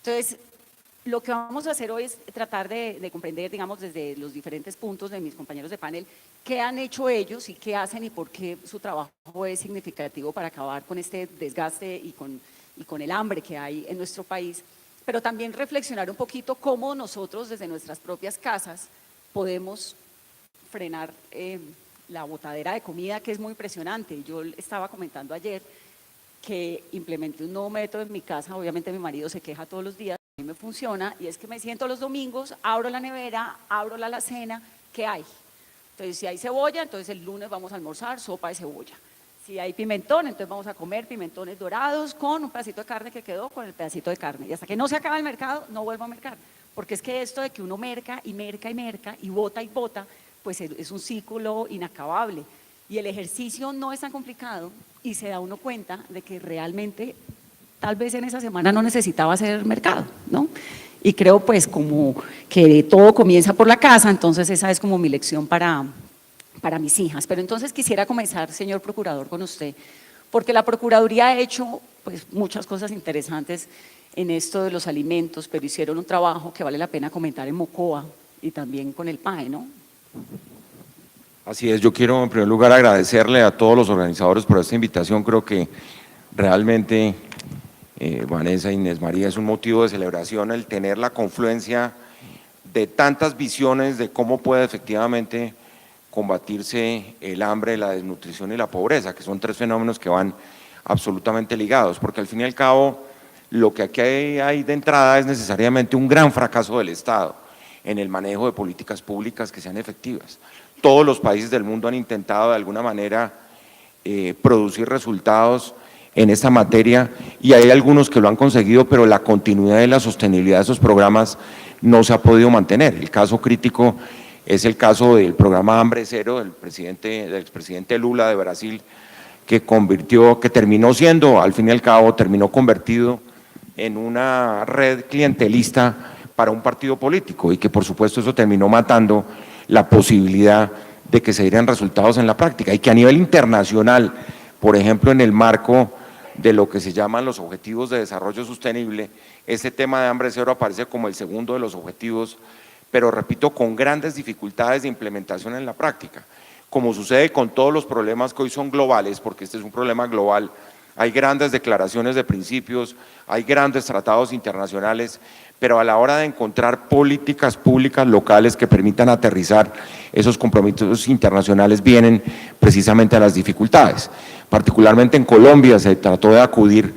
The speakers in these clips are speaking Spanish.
Entonces, lo que vamos a hacer hoy es tratar de comprender, digamos, desde los diferentes puntos de mis compañeros de panel, qué han hecho ellos y qué hacen y por qué su trabajo es significativo para acabar con este desgaste y con el hambre que hay en nuestro país, pero también reflexionar un poquito cómo nosotros desde nuestras propias casas podemos frenar la botadera de comida, que es muy impresionante. Yo estaba comentando ayer que implementé un nuevo método en mi casa. Obviamente mi marido se queja todos los días, a mí me funciona, y es que me siento los domingos, abro la nevera, abro la alacena, ¿qué hay? Entonces, si hay cebolla, entonces el lunes vamos a almorzar sopa de cebolla. Si hay pimentón, entonces vamos a comer pimentones dorados con un pedacito de carne que quedó con el pedacito de carne. Y hasta que no se acaba el mercado, no vuelvo a mercar. Porque es que esto de que uno merca y merca y merca y bota, pues es un ciclo inacabable. Y el ejercicio no es tan complicado y se da uno cuenta de que realmente tal vez en esa semana no necesitaba hacer mercado, ¿no? Y creo pues como que todo comienza por la casa, entonces esa es como mi lección para mis hijas. Pero entonces quisiera comenzar, señor procurador, con usted, porque la Procuraduría ha hecho pues muchas cosas interesantes en esto de los alimentos, pero hicieron un trabajo que vale la pena comentar en Mocoa y también con el PAE, ¿no? Así es, yo quiero en primer lugar agradecerle a todos los organizadores por esta invitación. Creo que realmente Vanessa, Inés María, es un motivo de celebración el tener la confluencia de tantas visiones de cómo puede efectivamente combatirse el hambre, la desnutrición y la pobreza, que son tres fenómenos que van absolutamente ligados, porque al fin y al cabo lo que aquí hay de entrada es necesariamente un gran fracaso del Estado en el manejo de políticas públicas que sean efectivas. Todos los países del mundo han intentado de alguna manera producir resultados en esta materia y hay algunos que lo han conseguido, pero la continuidad y la sostenibilidad de esos programas no se ha podido mantener. El caso crítico es el caso del programa Hambre Cero del expresidente Lula de Brasil, que terminó siendo, al fin y al cabo, terminó convertido en una red clientelista para un partido político y que por supuesto eso terminó matando la posibilidad de que se dieran resultados en la práctica y que a nivel internacional, por ejemplo en el marco de lo que se llaman los Objetivos de Desarrollo Sostenible, ese tema de hambre cero aparece como el segundo de los objetivos, pero repito, con grandes dificultades de implementación en la práctica. Como sucede con todos los problemas que hoy son globales, porque este es un problema global, hay grandes declaraciones de principios, hay grandes tratados internacionales, pero a la hora de encontrar políticas públicas locales que permitan aterrizar esos compromisos internacionales vienen precisamente a las dificultades. Particularmente en Colombia se trató de acudir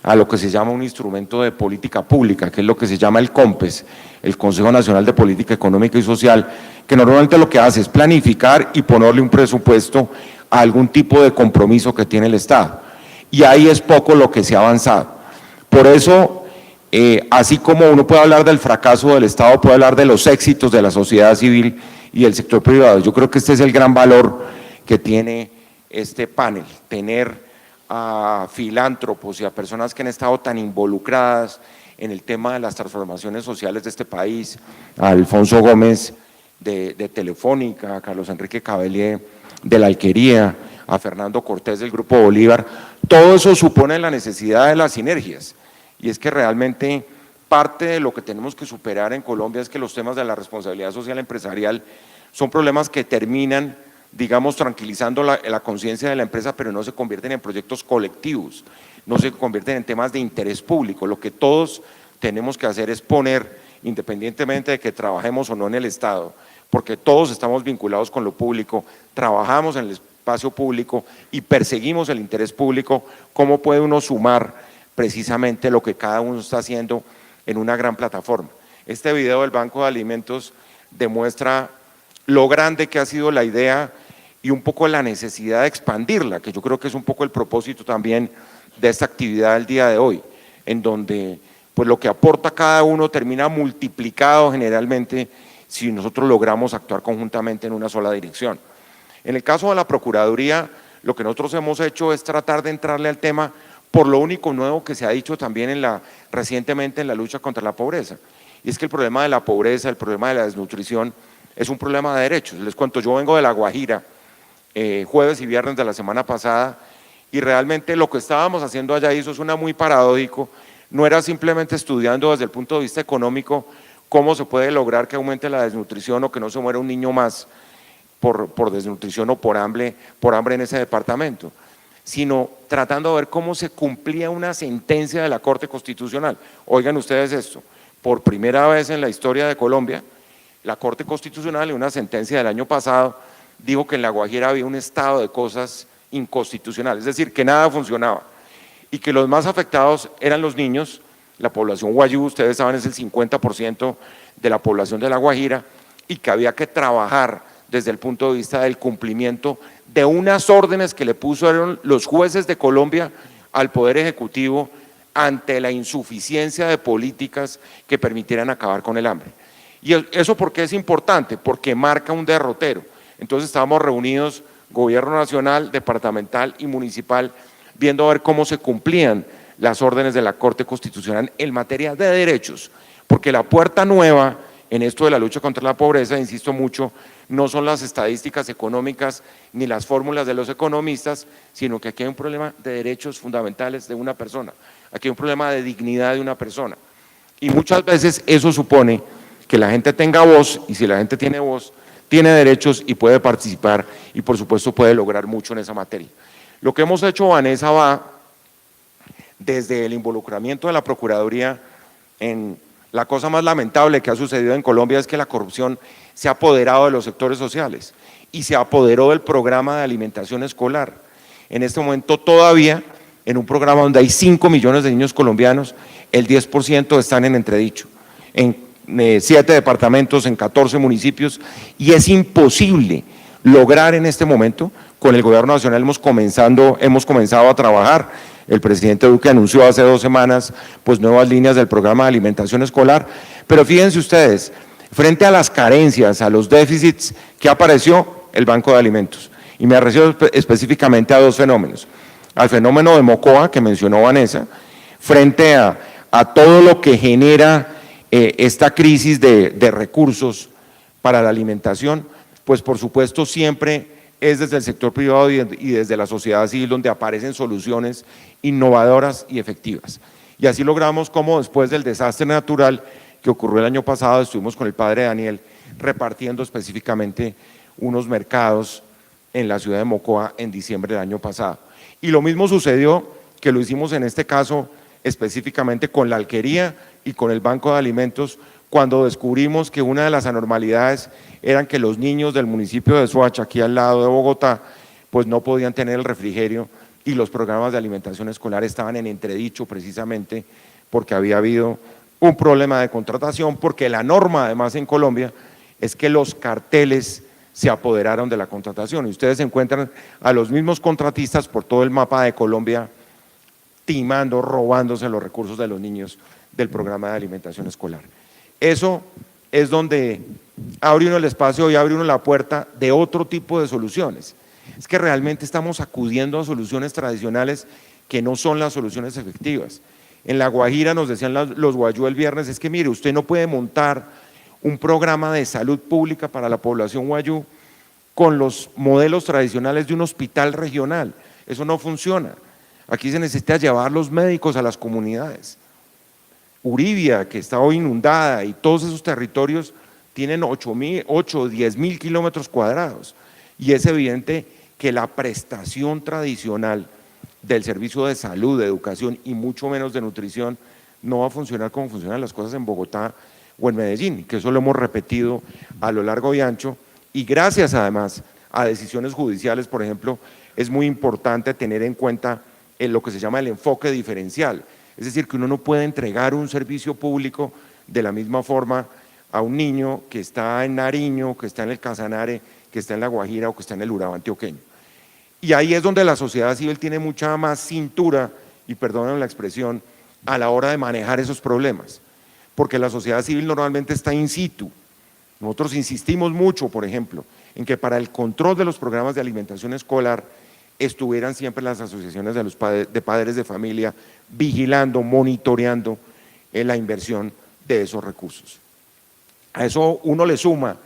a lo que se llama un instrumento de política pública, que es lo que se llama el COMPES, el Consejo Nacional de Política Económica y Social, que normalmente lo que hace es planificar y ponerle un presupuesto a algún tipo de compromiso que tiene el Estado. Y ahí es poco lo que se ha avanzado. Por eso, así como uno puede hablar del fracaso del Estado, puede hablar de los éxitos de la sociedad civil y del sector privado. Yo creo que este es el gran valor que tiene este panel, tener a filántropos y a personas que han estado tan involucradas en el tema de las transformaciones sociales de este país, a Alfonso Gómez de Telefónica, a Carlos Enrique Cabellier de la Alquería, a Fernando Cortés del Grupo Bolívar. Todo eso supone la necesidad de las sinergias y es que realmente parte de lo que tenemos que superar en Colombia es que los temas de la responsabilidad social empresarial son problemas que terminan, digamos, tranquilizando la conciencia de la empresa, pero no se convierten en proyectos colectivos, no se convierten en temas de interés público. Lo que todos tenemos que hacer es poner, independientemente de que trabajemos o no en el Estado, porque todos estamos vinculados con lo público, trabajamos en el espacio público y perseguimos el interés público, ¿cómo puede uno sumar precisamente lo que cada uno está haciendo en una gran plataforma? Este video del Banco de Alimentos demuestra lo grande que ha sido la idea y un poco la necesidad de expandirla, que yo creo que es un poco el propósito también de esta actividad del día de hoy, en donde pues lo que aporta cada uno termina multiplicado generalmente si nosotros logramos actuar conjuntamente en una sola dirección. En el caso de la Procuraduría, lo que nosotros hemos hecho es tratar de entrarle al tema por lo único nuevo que se ha dicho también recientemente en la lucha contra la pobreza, y es que el problema de la pobreza, el problema de la desnutrición, es un problema de derechos. Les cuento, yo vengo de La Guajira, jueves y viernes de la semana pasada, y realmente lo que estábamos haciendo allá, y eso suena muy paradójico, no era simplemente estudiando desde el punto de vista económico cómo se puede lograr que aumente la desnutrición o que no se muera un niño más por desnutrición o por hambre en ese departamento, sino tratando de ver cómo se cumplía una sentencia de la Corte Constitucional. Oigan ustedes esto, por primera vez en la historia de Colombia, la Corte Constitucional en una sentencia del año pasado dijo que en La Guajira había un estado de cosas inconstitucional, es decir, que nada funcionaba y que los más afectados eran los niños. La población guayú, ustedes saben, es el 50% de la población de La Guajira, y que había que trabajar desde el punto de vista del cumplimiento de unas órdenes que le pusieron los jueces de Colombia al Poder Ejecutivo ante la insuficiencia de políticas que permitieran acabar con el hambre. ¿Y eso por qué es importante? Porque marca un derrotero. Entonces estábamos reunidos, gobierno nacional, departamental y municipal, viendo a ver cómo se cumplían las órdenes de la Corte Constitucional en materia de derechos, porque la puerta nueva en esto de la lucha contra la pobreza, insisto mucho, no son las estadísticas económicas ni las fórmulas de los economistas, sino que aquí hay un problema de derechos fundamentales de una persona, aquí hay un problema de dignidad de una persona, y muchas veces eso supone que la gente tenga voz, y si la gente tiene voz, tiene derechos y puede participar, y por supuesto puede lograr mucho en esa materia. Lo que hemos hecho, Vanessa, va desde el involucramiento de la Procuraduría en la cosa más lamentable que ha sucedido en Colombia, es que la corrupción se ha apoderado de los sectores sociales y se apoderó del programa de alimentación escolar. En este momento todavía, en un programa donde hay 5 millones de niños colombianos, el 10% están en entredicho, en 7 departamentos, en 14 municipios, y es imposible lograr en este momento. Con el gobierno nacional hemos comenzado a trabajar. El presidente Duque anunció hace 2 semanas pues nuevas líneas del programa de alimentación escolar, pero fíjense ustedes, frente a las carencias, a los déficits, ¿qué apareció? El Banco de Alimentos. Y me refiero específicamente a 2 fenómenos. Al fenómeno de Mocoa, que mencionó Vanessa, frente a todo lo que genera esta crisis de recursos para la alimentación, pues por supuesto siempre es desde el sector privado y desde la sociedad civil donde aparecen soluciones innovadoras y efectivas. Y así logramos como después del desastre natural que ocurrió el año pasado, estuvimos con el padre Daniel repartiendo específicamente unos mercados en la ciudad de Mocoa en diciembre del año pasado. Y lo mismo sucedió, que lo hicimos en este caso específicamente con la alquería y con el Banco de Alimentos, cuando descubrimos que una de las anormalidades eran que los niños del municipio de Soacha, aquí al lado de Bogotá, pues no podían tener el refrigerio, y los programas de alimentación escolar estaban en entredicho precisamente porque había habido un problema de contratación, porque la norma además en Colombia es que los carteles se apoderaron de la contratación, y ustedes encuentran a los mismos contratistas por todo el mapa de Colombia timando, robándose los recursos de los niños del programa de alimentación escolar. Eso es donde abre uno el espacio y abre uno la puerta de otro tipo de soluciones. Es que realmente estamos acudiendo a soluciones tradicionales que no son las soluciones efectivas. En La Guajira nos decían los guayú el viernes, es que mire, usted no puede montar un programa de salud pública para la población guayú con los modelos tradicionales de un hospital regional, eso no funciona. Aquí se necesita llevar los médicos a las comunidades. Uribia, que está hoy inundada, y todos esos territorios tienen 8 o 10 mil kilómetros cuadrados, y es evidente que la prestación tradicional del servicio de salud, de educación y mucho menos de nutrición no va a funcionar como funcionan las cosas en Bogotá o en Medellín, que eso lo hemos repetido a lo largo y ancho, y gracias además a decisiones judiciales, por ejemplo, es muy importante tener en cuenta lo que se llama el enfoque diferencial. Es decir, que uno no puede entregar un servicio público de la misma forma a un niño que está en Nariño, que está en el Casanare, que está en La Guajira o que está en el Urabá antioqueño. Y ahí es donde la sociedad civil tiene mucha más cintura, y perdónenme la expresión, a la hora de manejar esos problemas, porque la sociedad civil normalmente está in situ. Nosotros insistimos mucho, por ejemplo, en que para el control de los programas de alimentación escolar estuvieran siempre las asociaciones de padres de familia vigilando, monitoreando la inversión de esos recursos. A eso uno le suma,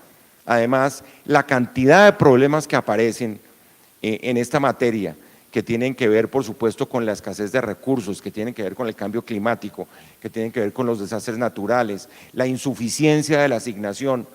además, la cantidad de problemas que aparecen en esta materia, que tienen que ver, por supuesto, con la escasez de recursos, que tienen que ver con el cambio climático, que tienen que ver con los desastres naturales, la insuficiencia de la asignación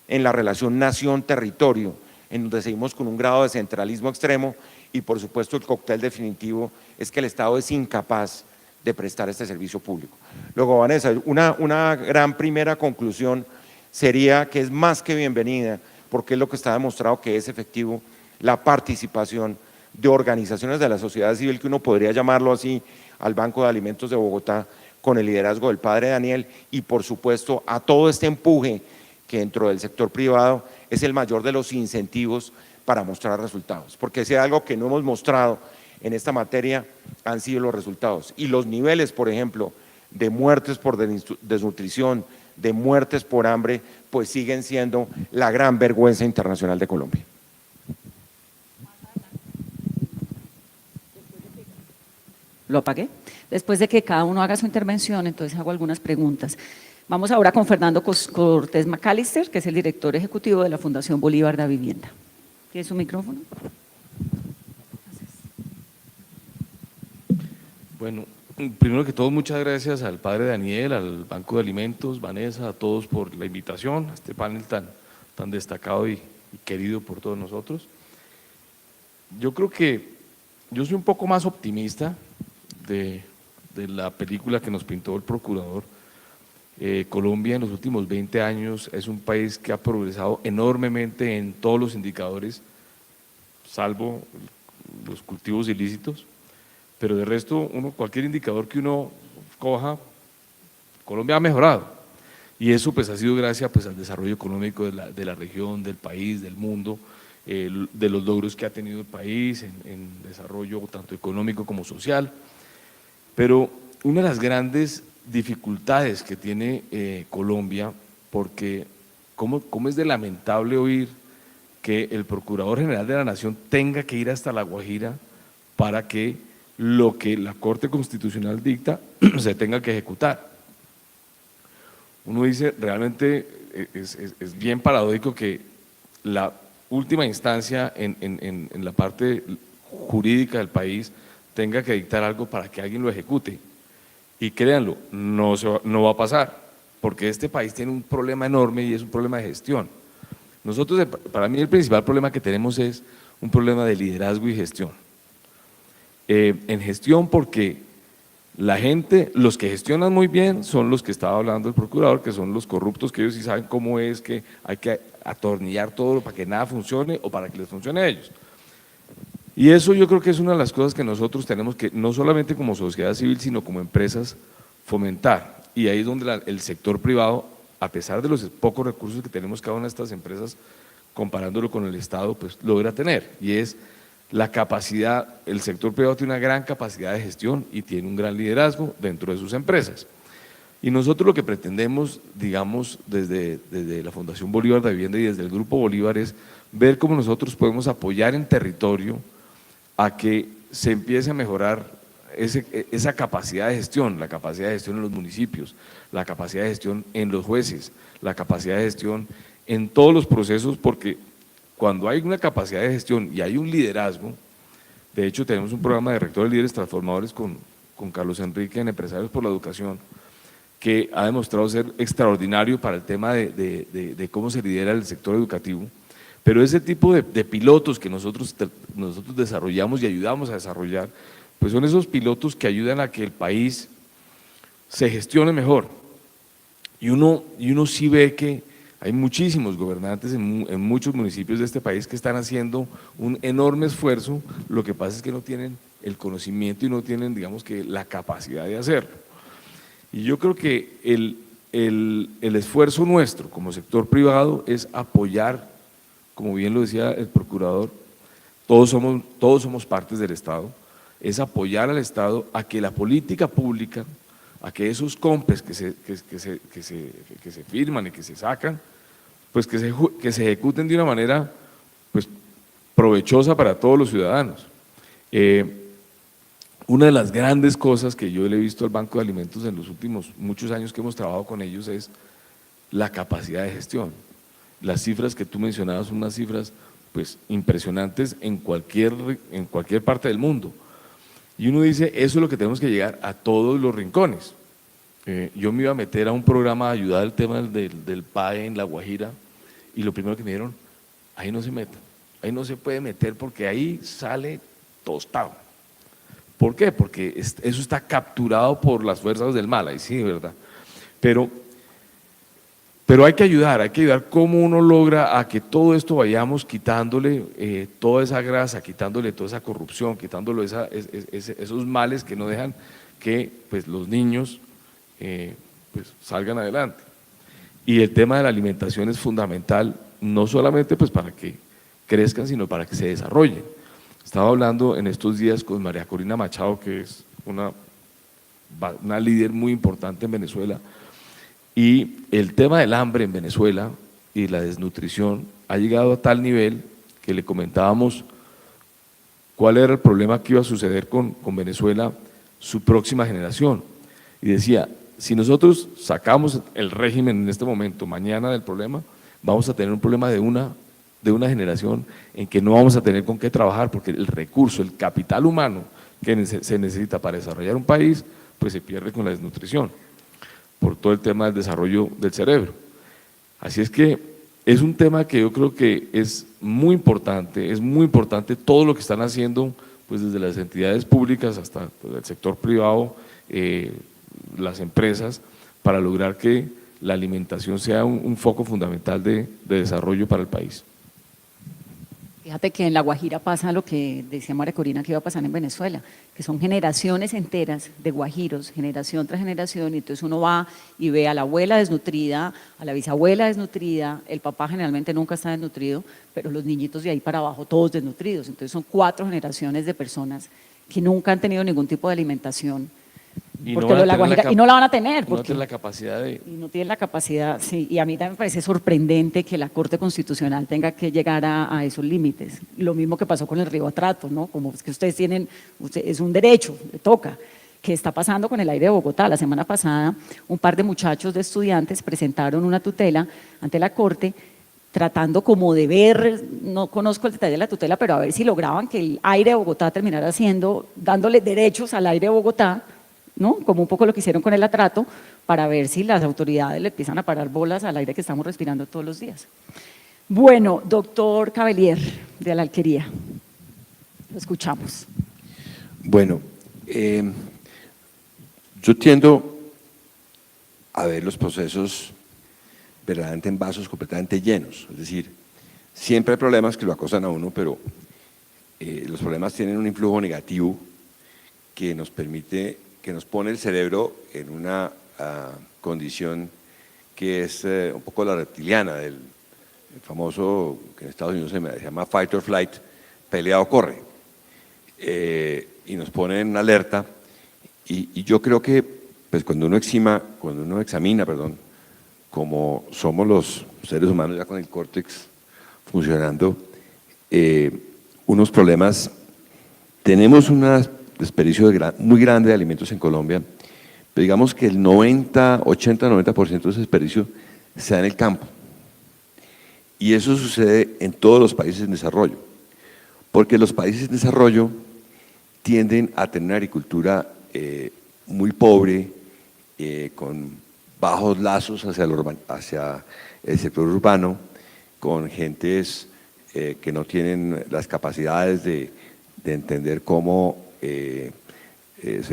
en la relación nación-territorio, en donde seguimos con un grado de centralismo extremo, y por supuesto el cóctel definitivo es que el Estado es incapaz de prestar este servicio público. Luego, Vanessa, una gran primera conclusión sería que es más que bienvenida, porque es lo que está demostrado que es efectivo, la participación de organizaciones de la sociedad civil, que uno podría llamarlo así, al Banco de Alimentos de Bogotá, con el liderazgo del padre Daniel, y por supuesto a todo este empuje que dentro del sector privado es el mayor de los incentivos para mostrar resultados, porque si hay algo que no hemos mostrado en esta materia han sido los resultados, y los niveles, por ejemplo, de muertes por desnutrición, de muertes por hambre, pues siguen siendo la gran vergüenza internacional de Colombia. Lo apagué. Después de que cada uno haga su intervención, entonces hago algunas preguntas. Vamos ahora con Fernando Cortés McAllister, que es el director ejecutivo de la Fundación Bolívar de Vivienda. ¿Tiene su micrófono? Bueno, primero que todo, muchas gracias al padre Daniel, al Banco de Alimentos, Vanessa, a todos por la invitación a este panel tan destacado y querido por todos nosotros. Yo creo que yo soy un poco más optimista de la película que nos pintó el procurador. Colombia en los últimos 20 años es un país que ha progresado enormemente en todos los indicadores, salvo los cultivos ilícitos, pero de resto, cualquier indicador que uno coja, Colombia ha mejorado, y eso pues ha sido gracias pues al desarrollo económico de la región, del país, del mundo, de los logros que ha tenido el país en desarrollo tanto económico como social. Pero una de las grandes dificultades que tiene Colombia, porque cómo es de lamentable oír que el Procurador General de la Nación tenga que ir hasta La Guajira para que lo que la Corte Constitucional dicta se tenga que ejecutar. Uno dice, realmente es bien paradójico que la última instancia en la parte jurídica del país tenga que dictar algo para que alguien lo ejecute. Y créanlo, no va a pasar, porque este país tiene un problema enorme y es un problema de gestión. Nosotros, para mí el principal problema que tenemos es un problema de liderazgo y gestión. En gestión porque la gente, los que gestionan muy bien son los que estaba hablando el procurador, que son los corruptos, que ellos sí saben cómo es que hay que atornillar todo para que nada funcione o para que les funcione a ellos. Y eso yo creo que es una de las cosas que nosotros tenemos que, no solamente como sociedad civil, sino como empresas, fomentar. Y ahí es donde el sector privado, a pesar de los pocos recursos que tenemos cada una de estas empresas, comparándolo con el Estado, pues logra tener. Y es la capacidad, el sector privado tiene una gran capacidad de gestión y tiene un gran liderazgo dentro de sus empresas. Y nosotros lo que pretendemos, digamos, desde la Fundación Bolívar de Vivienda y desde el Grupo Bolívar es ver cómo nosotros podemos apoyar en territorio a que se empiece a mejorar esa capacidad de gestión, la capacidad de gestión en los municipios, la capacidad de gestión en los jueces, la capacidad de gestión en todos los procesos, porque cuando hay una capacidad de gestión y hay un liderazgo, de hecho tenemos un programa de rectores líderes transformadores con Carlos Enrique en Empresarios por la Educación, que ha demostrado ser extraordinario para el tema de cómo se lidera el sector educativo. Pero ese tipo de pilotos que nosotros desarrollamos y ayudamos a desarrollar, pues son esos pilotos que ayudan a que el país se gestione mejor. Y uno sí ve que hay muchísimos gobernantes en muchos municipios de este país que están haciendo un enorme esfuerzo, lo que pasa es que no tienen el conocimiento y no tienen, digamos que, la capacidad de hacerlo. Y yo creo que el esfuerzo nuestro como sector privado es apoyar, como bien lo decía el procurador, todos somos partes del Estado, es apoyar al Estado a que la política pública, a que esos COMPES que se firman y que se sacan, pues que se ejecuten de una manera pues, provechosa para todos los ciudadanos. Una de las grandes cosas que yo le he visto al Banco de Alimentos en los últimos muchos años que hemos trabajado con ellos es la capacidad de gestión. Las cifras que tú mencionabas son unas cifras pues impresionantes en cualquier parte del mundo. Y uno dice, eso es lo que tenemos que llegar a todos los rincones. Yo me iba a meter a un programa de ayuda al tema del PAE en La Guajira, y lo primero que me dijeron, ahí no se meta, ahí no se puede meter porque ahí sale tostado. ¿Por qué? Porque eso está capturado por las fuerzas del mal, ahí sí, ¿verdad? Pero hay que ayudar cómo uno logra a que todo esto vayamos quitándole toda esa grasa, quitándole toda esa corrupción, quitándole esos males que no dejan que pues, los niños pues, salgan adelante. Y el tema de la alimentación es fundamental, no solamente pues, para que crezcan, sino para que se desarrollen. Estaba hablando en estos días con María Corina Machado, que es una líder muy importante en Venezuela, y el tema del hambre en Venezuela y la desnutrición ha llegado a tal nivel que le comentábamos cuál era el problema que iba a suceder con Venezuela, su próxima generación. Y decía, si nosotros sacamos el régimen en este momento, mañana del problema, vamos a tener un problema de una generación en que no vamos a tener con qué trabajar, porque el recurso, el capital humano que se necesita para desarrollar un país, pues se pierde con la desnutrición, por todo el tema del desarrollo del cerebro. Así es que es un tema que yo creo que es muy importante todo lo que están haciendo pues desde las entidades públicas hasta pues, el sector privado, las empresas, para lograr que la alimentación sea un foco fundamental de desarrollo para el país. Fíjate que en La Guajira pasa lo que decía María Corina que iba a pasar en Venezuela, que son generaciones enteras de guajiros, generación tras generación, y entonces uno va y ve a la abuela desnutrida, a la bisabuela desnutrida, el papá generalmente nunca está desnutrido, pero los niñitos de ahí para abajo todos desnutridos, entonces son 4 generaciones de personas que nunca han tenido ningún tipo de alimentación. Y porque lo de La Guajira, y no la van a tener. Porque, no tienen la capacidad de… Y no tienen la capacidad, sí. Y a mí también me parece sorprendente que la Corte Constitucional tenga que llegar a esos límites. Lo mismo que pasó con el Río Atrato, ¿no? Como es que ustedes tienen, es un derecho, le toca. ¿Qué está pasando con el aire de Bogotá? La semana pasada, un par de muchachos de estudiantes presentaron una tutela ante la Corte, tratando como de ver, no conozco el detalle de la tutela, pero a ver si lograban que el aire de Bogotá terminara dándole derechos al aire de Bogotá, ¿no? Como un poco lo que hicieron con el atrato, para ver si las autoridades le empiezan a parar bolas al aire que estamos respirando todos los días. Bueno, doctor Cavelier, de la Alquería, lo escuchamos. Bueno, yo tiendo a ver los procesos verdaderamente en vasos completamente llenos, es decir, siempre hay problemas que lo acosan a uno, pero los problemas tienen un influjo negativo que nos permite, que nos pone el cerebro en una condición que es un poco la reptiliana, del famoso, que en Estados Unidos se llama fight or flight, pelea o corre, y nos pone en alerta, y yo creo que pues cuando uno examina, como somos los seres humanos ya con el córtex funcionando, unos problemas, tenemos una desperdicio muy grande de alimentos en Colombia, pero digamos que el 80-90% de ese desperdicio se da en el campo. Y eso sucede en todos los países en desarrollo, porque los países en desarrollo tienden a tener una agricultura muy pobre, con bajos lazos hacia el sector urbano, con gentes que no tienen las capacidades de entender cómo se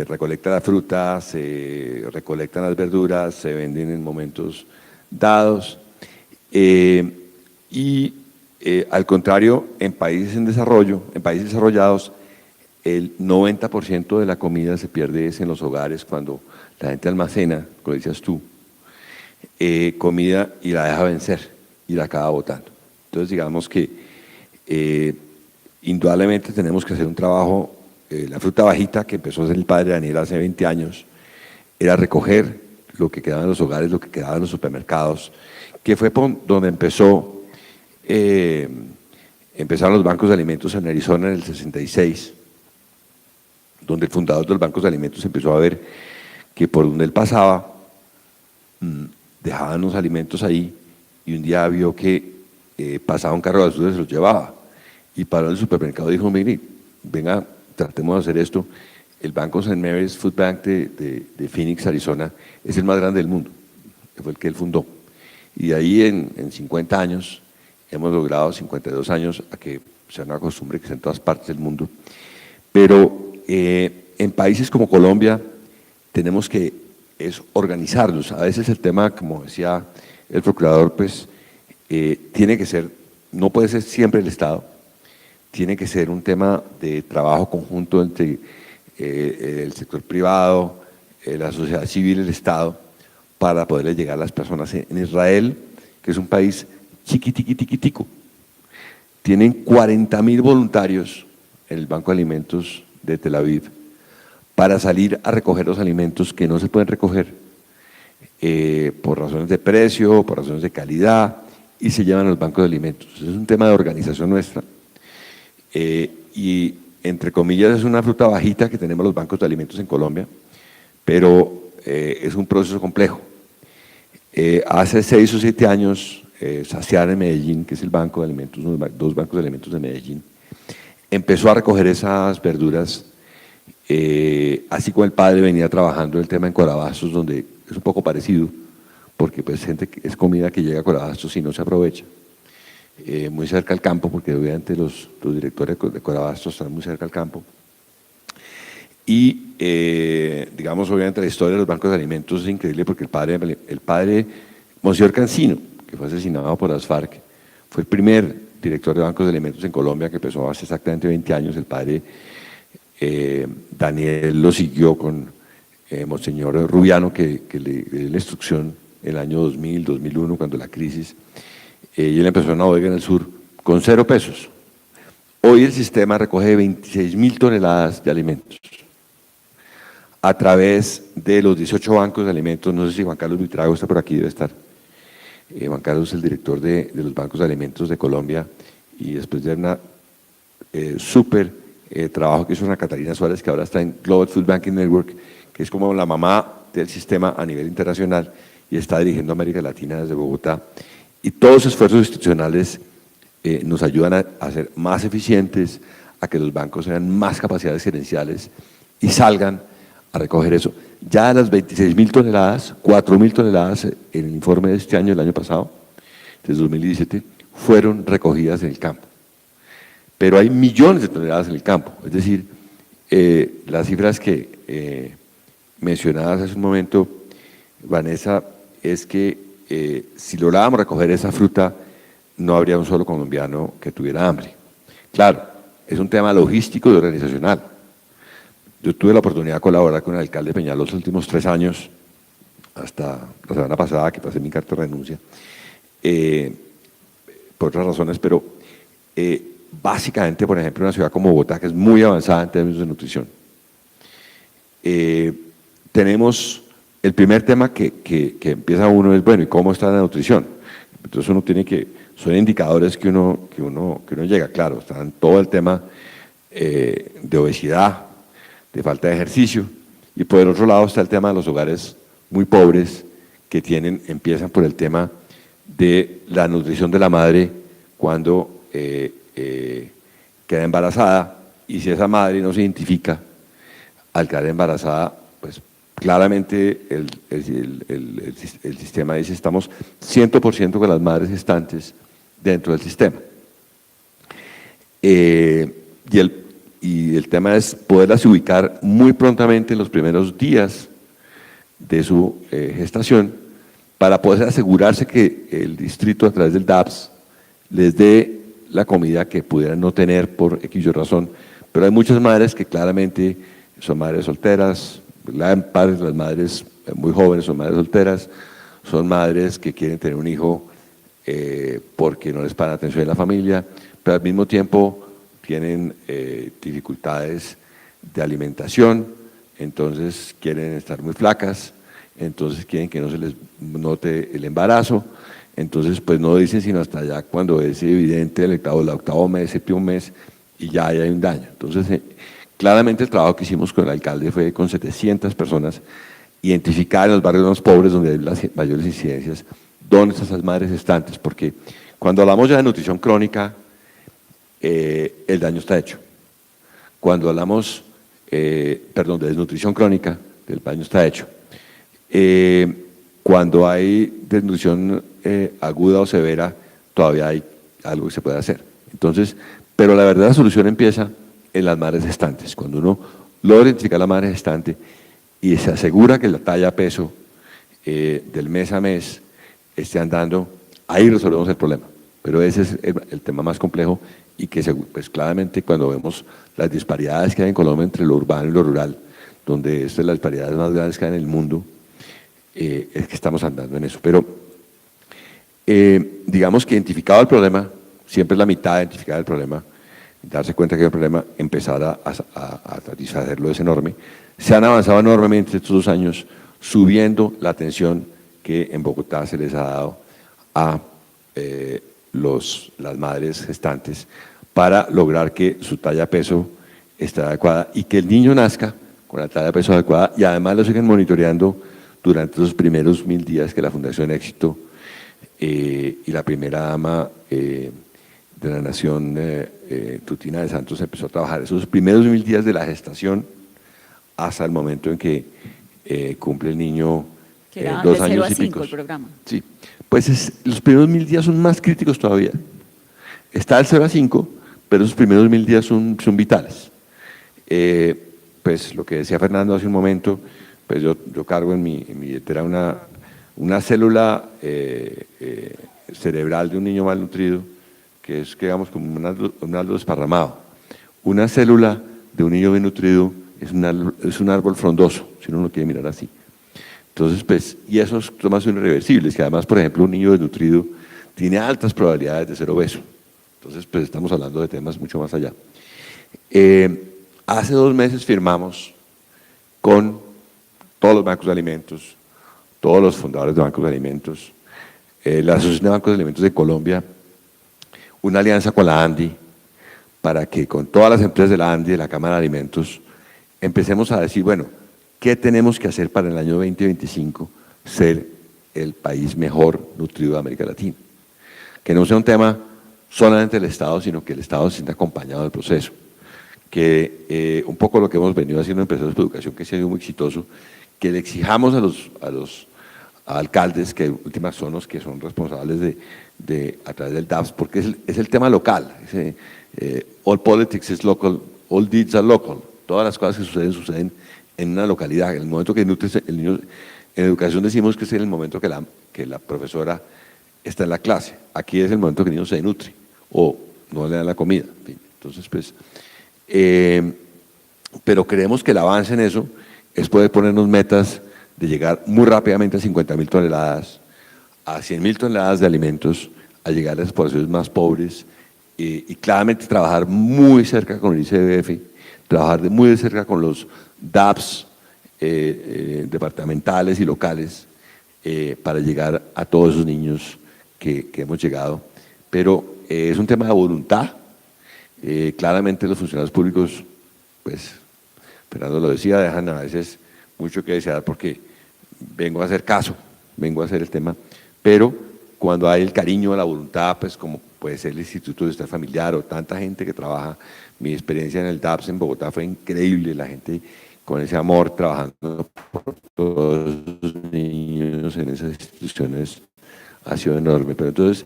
recolecta la fruta, se recolectan las verduras, se venden en momentos dados, y al contrario, en países en desarrollo, en países desarrollados, el 90% de la comida se pierde en los hogares cuando la gente almacena, como decías tú, comida y la deja vencer y la acaba botando. Entonces digamos que indudablemente tenemos que hacer un trabajo. La fruta bajita que empezó a hacer el padre Daniel hace 20 años era recoger lo que quedaba en los hogares, lo que quedaba en los supermercados, que fue donde empezaron los bancos de alimentos en Arizona en el 66, donde el fundador de los bancos de alimentos empezó a ver que por donde él pasaba dejaban los alimentos ahí, y un día vio que pasaba un carro de basura y se los llevaba. y paró en el supermercado y dijo, mire, venga, tratemos de hacer esto. El Banco St. Mary's Food Bank de Phoenix, Arizona, es el más grande del mundo, fue el que él fundó. Y ahí en 50 años, hemos logrado 52 años a que sea una costumbre que sea en todas partes del mundo. Pero en países como Colombia tenemos que organizarnos. A veces el tema, como decía el procurador, pues tiene que ser, no puede ser siempre el Estado, tiene que ser un tema de trabajo conjunto entre el sector privado, la sociedad civil, el Estado, para poderle llegar a las personas. En Israel, que es un país chiquitico, tienen 40.000 voluntarios en el Banco de Alimentos de Tel Aviv para salir a recoger los alimentos que no se pueden recoger por razones de precio, por razones de calidad, y se llevan al Banco de Alimentos. Es un tema de organización nuestra. Y entre comillas es una fruta bajita que tenemos los bancos de alimentos en Colombia, pero es un proceso complejo. Hace 6 o 7 años, Saciar en Medellín, que es el banco de alimentos, dos bancos de alimentos de Medellín, empezó a recoger esas verduras, así como el padre venía trabajando el tema en Corabastos, donde es un poco parecido, porque pues es comida que llega a Corabastos y no se aprovecha. Muy cerca al campo, porque obviamente los directores de Corabastos están muy cerca al campo. Y, digamos, obviamente la historia de los bancos de alimentos es increíble porque el padre Monseñor Cancino, que fue asesinado por las FARC, fue el primer director de bancos de alimentos en Colombia, que empezó hace exactamente 20 años. El padre Daniel lo siguió con Monseñor Rubiano, que le dio la instrucción en el año 2000, 2001, cuando la crisis. Y él empezó en una bodega en el sur con 0 pesos. Hoy el sistema recoge 26.000 toneladas de alimentos a través de los 18 bancos de alimentos. No sé si Juan Carlos Buitrago está por aquí, debe estar. Juan Carlos es el director de los bancos de alimentos de Colombia, y después de una súper trabajo que hizo una Catalina Suárez, que ahora está en Global Food Banking Network, que es como la mamá del sistema a nivel internacional y está dirigiendo América Latina desde Bogotá. Y todos los esfuerzos institucionales nos ayudan a ser más eficientes, a que los bancos tengan más capacidades gerenciales y salgan a recoger eso. Ya las 26.000 toneladas, 4.000 toneladas en el informe de este año, el año pasado, desde 2017, fueron recogidas en el campo. Pero hay millones de toneladas en el campo, es decir, las cifras que mencionadas hace un momento, Vanessa, es que si lográbamos recoger esa fruta, no habría un solo colombiano que tuviera hambre. Claro, es un tema logístico y organizacional. Yo tuve la oportunidad de colaborar con el alcalde Peñalosa los últimos 3 años, hasta la semana pasada que pasé mi carta de renuncia, por otras razones, pero básicamente, por ejemplo, en una ciudad como Bogotá, que es muy avanzada en términos de nutrición, tenemos el primer tema que empieza uno es, bueno, ¿y cómo está la nutrición? Entonces uno tiene son indicadores que uno llega, claro, están todo el tema de obesidad, de falta de ejercicio, y por el otro lado está el tema de los hogares muy pobres que empiezan por el tema de la nutrición de la madre cuando queda embarazada, y si esa madre no se identifica al quedar embarazada, pues claramente el sistema dice estamos 100% con las madres gestantes dentro del sistema. Y el tema es poderlas ubicar muy prontamente en los primeros días de su gestación para poder asegurarse que el distrito a través del DAPS les dé la comida que pudieran no tener por X razón. Pero hay muchas madres que claramente son madres solteras, las madres muy jóvenes son madres solteras, son madres que quieren tener un hijo porque no les paran atención en la familia, pero al mismo tiempo tienen dificultades de alimentación, entonces quieren estar muy flacas, entonces quieren que no se les note el embarazo, entonces pues no dicen sino hasta ya cuando es evidente el octavo mes, 7º mes, y ya hay un daño. Entonces claramente el trabajo que hicimos con el alcalde fue con 700 personas, identificar en los barrios más pobres donde hay las mayores incidencias, dónde están esas madres gestantes, porque cuando hablamos ya de nutrición crónica, el daño está hecho. Cuando hablamos, de desnutrición crónica, el daño está hecho. Cuando hay desnutrición aguda o severa, todavía hay algo que se puede hacer. Entonces, pero la verdad, la solución empieza en las madres gestantes. Cuando uno logra identificar la madre gestante y se asegura que la talla peso del mes a mes esté andando, ahí resolvemos el problema. Pero ese es el tema más complejo y que pues claramente cuando vemos las disparidades que hay en Colombia entre lo urbano y lo rural, donde estas son las disparidades más grandes que hay en el mundo, es que estamos andando en eso. Pero digamos que identificado el problema, siempre es la mitad de identificar el problema, darse cuenta que hay un problema, empezar a satisfacerlo es enorme. Se han avanzado enormemente estos 2 años subiendo la atención que en Bogotá se les ha dado a las madres gestantes para lograr que su talla peso esté adecuada y que el niño nazca con la talla peso adecuada y además lo siguen monitoreando durante los primeros 1000 días que la Fundación Éxito y la primera dama de la Nación, Tutina de Santos, empezó a trabajar esos primeros 1000 días de la gestación hasta el momento en que cumple el niño Que era 2 de 0 años a y 5 pico. el programa. Sí, pues los primeros 1000 días son más críticos todavía. Está el 0 a 5, pero esos primeros 1000 días son vitales. Pues lo que decía Fernando hace un momento, pues yo cargo en mi billetera una célula cerebral de un niño malnutrido, que es, digamos, como un árbol desparramado. Una célula de un niño bien nutrido es un árbol frondoso, si uno lo quiere mirar así. Entonces, pues, y esos tomas son irreversibles, que además, por ejemplo, un niño desnutrido tiene altas probabilidades de ser obeso. Entonces, pues, estamos hablando de temas mucho más allá. Hace 2 meses firmamos con todos los bancos de alimentos, todos los fundadores de bancos de alimentos, la Asociación de Bancos de Alimentos de Colombia, una alianza con la ANDI, para que con todas las empresas de la ANDI, de la Cámara de Alimentos, empecemos a decir, bueno, ¿qué tenemos que hacer para el año 2025 ser el país mejor nutrido de América Latina? Que no sea un tema solamente del Estado, sino que el Estado se sienta acompañado del proceso. Que un poco lo que hemos venido haciendo en Empresarios de Educación, que ha sido muy exitoso, que le exijamos a los alcaldes, que últimas son los que son responsables a través del DAPS, porque es el tema local. All politics is local, all deeds are local. Todas las cosas que suceden en una localidad. En el momento que el niño, en educación decimos que es el momento que la profesora está en la clase. Aquí es el momento que el niño se nutre o no le dan la comida. En fin, entonces, pues, pero creemos que el avance en eso es poder ponernos metas de llegar muy rápidamente a 50.000 toneladas, a 100.000 toneladas de alimentos, a llegar a las poblaciones más pobres y claramente trabajar muy cerca con el ICBF, trabajar muy de cerca con los DAPS departamentales y locales para llegar a todos esos niños que hemos llegado. Pero es un tema de voluntad. Claramente los funcionarios públicos, pues, Fernando lo decía, dejan a veces mucho que desear porque vengo a hacer caso, vengo a hacer el tema, pero cuando hay el cariño, la voluntad, pues como puede ser el Instituto de Bienestar Familiar o tanta gente que trabaja, mi experiencia en el DAPS en Bogotá fue increíble, la gente con ese amor trabajando por todos los niños en esas instituciones ha sido enorme. Pero entonces,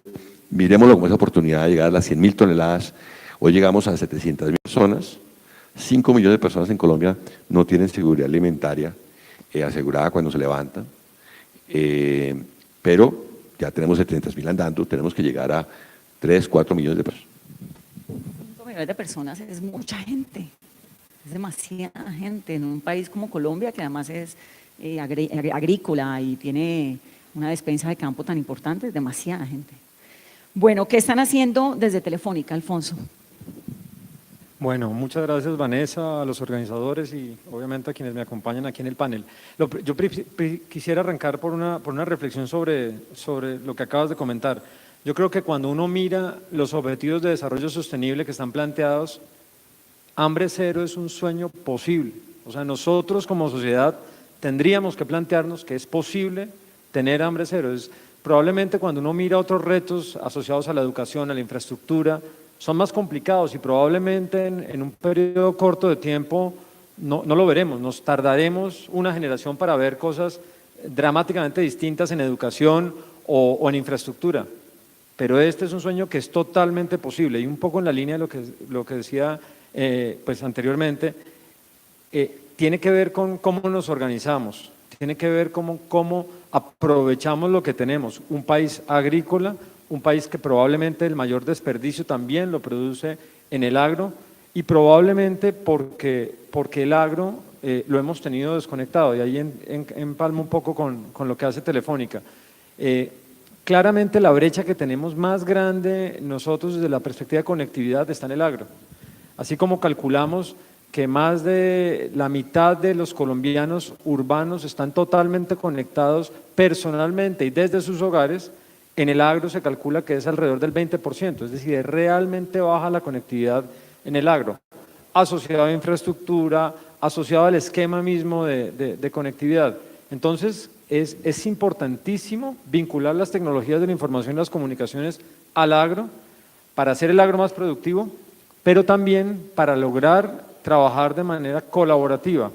miremoslo como esa oportunidad de llegar a las 100.000 toneladas. Hoy llegamos a 700.000 personas, 5 millones de personas en Colombia no tienen seguridad alimentaria asegurada cuando se levantan, pero ya tenemos 700.000 andando, tenemos que llegar a 3, 4 millones de personas. 5 millones de personas es mucha gente, es demasiada gente en un país como Colombia, que además es agrícola y tiene una despensa de campo tan importante, es demasiada gente. Bueno, ¿qué están haciendo desde Telefónica, Alfonso? Bueno, muchas gracias Vanessa, a los organizadores y obviamente a quienes me acompañan aquí en el panel. Yo quisiera arrancar por una reflexión sobre lo que acabas de comentar. Yo creo que cuando uno mira los objetivos de desarrollo sostenible que están planteados, hambre cero es un sueño posible. O sea, nosotros como sociedad tendríamos que plantearnos que es posible tener hambre cero. Probablemente cuando uno mira otros retos asociados a la educación, a la infraestructura, son más complicados y probablemente en un periodo corto de tiempo no lo veremos, nos tardaremos una generación para ver cosas dramáticamente distintas en educación o en infraestructura, pero este es un sueño que es totalmente posible y un poco en la línea de lo que decía pues anteriormente, tiene que ver con cómo nos organizamos, tiene que ver cómo aprovechamos lo que tenemos, un país agrícola, un país que probablemente el mayor desperdicio también lo produce en el agro y probablemente porque el agro lo hemos tenido desconectado y ahí empalmo un poco con lo que hace Telefónica. Claramente la brecha que tenemos más grande nosotros desde la perspectiva de conectividad está en el agro. Así como calculamos que más de la mitad de los colombianos urbanos están totalmente conectados personalmente y desde sus hogares, en el agro se calcula que es alrededor del 20%, es decir, es realmente baja la conectividad en el agro, asociado a infraestructura, asociado al esquema mismo de conectividad. Entonces, es importantísimo vincular las tecnologías de la información y las comunicaciones al agro para hacer el agro más productivo, pero también para lograr trabajar de manera colaborativa.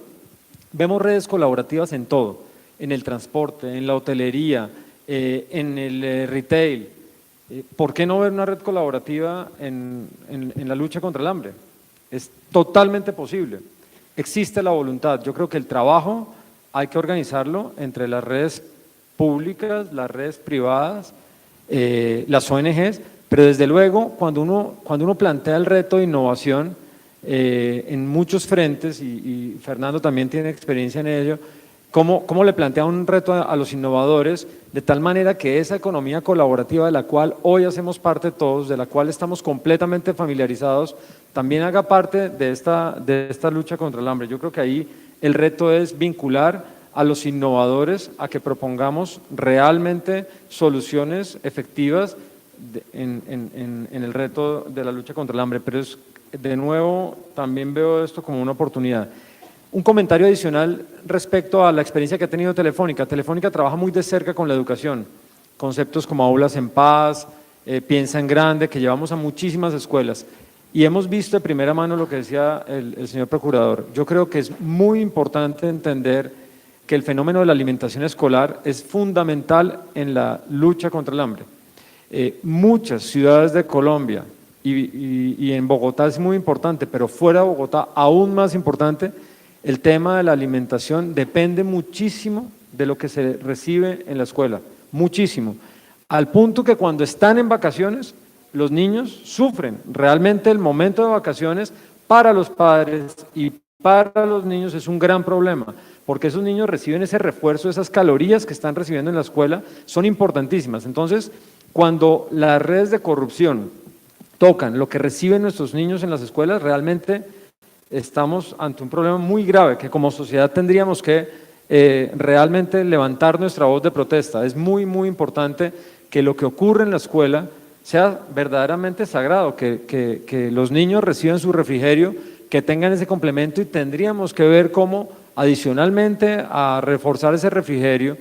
Vemos redes colaborativas en todo, en el transporte, en la hotelería, en el retail. ¿Por qué no ver una red colaborativa en la lucha contra el hambre? Es totalmente posible. Existe la voluntad. Yo creo que el trabajo hay que organizarlo entre las redes públicas, las redes privadas, las ONGs, pero desde luego cuando uno plantea el reto de innovación en muchos frentes, y Fernando también tiene experiencia en ello, ¿cómo le plantea un reto a los innovadores de tal manera que esa economía colaborativa de la cual hoy hacemos parte todos, de la cual estamos completamente familiarizados, también haga parte de esta lucha contra el hambre? Yo creo que ahí el reto es vincular a los innovadores a que propongamos realmente soluciones efectivas en el reto de la lucha contra el hambre, pero de nuevo también veo esto como una oportunidad. Un comentario adicional respecto a la experiencia que ha tenido Telefónica. Telefónica trabaja muy de cerca con la educación, conceptos como aulas en paz, piensa en grande, que llevamos a muchísimas escuelas. Y hemos visto de primera mano lo que decía el señor procurador. Yo creo que es muy importante entender que el fenómeno de la alimentación escolar es fundamental en la lucha contra el hambre. Muchas ciudades de Colombia y en Bogotá es muy importante, pero fuera de Bogotá aún más importante, el tema de la alimentación depende muchísimo de lo que se recibe en la escuela, muchísimo, al punto que cuando están en vacaciones los niños sufren. Realmente el momento de vacaciones para los padres y para los niños es un gran problema, porque esos niños reciben ese refuerzo, esas calorías que están recibiendo en la escuela son importantísimas. Entonces, cuando las redes de corrupción tocan lo que reciben nuestros niños en las escuelas, realmente estamos ante un problema muy grave que como sociedad tendríamos que realmente levantar nuestra voz de protesta. Es muy, muy importante que lo que ocurre en la escuela sea verdaderamente sagrado, que los niños reciban su refrigerio, que tengan ese complemento y tendríamos que ver cómo adicionalmente a reforzar ese refrigerio,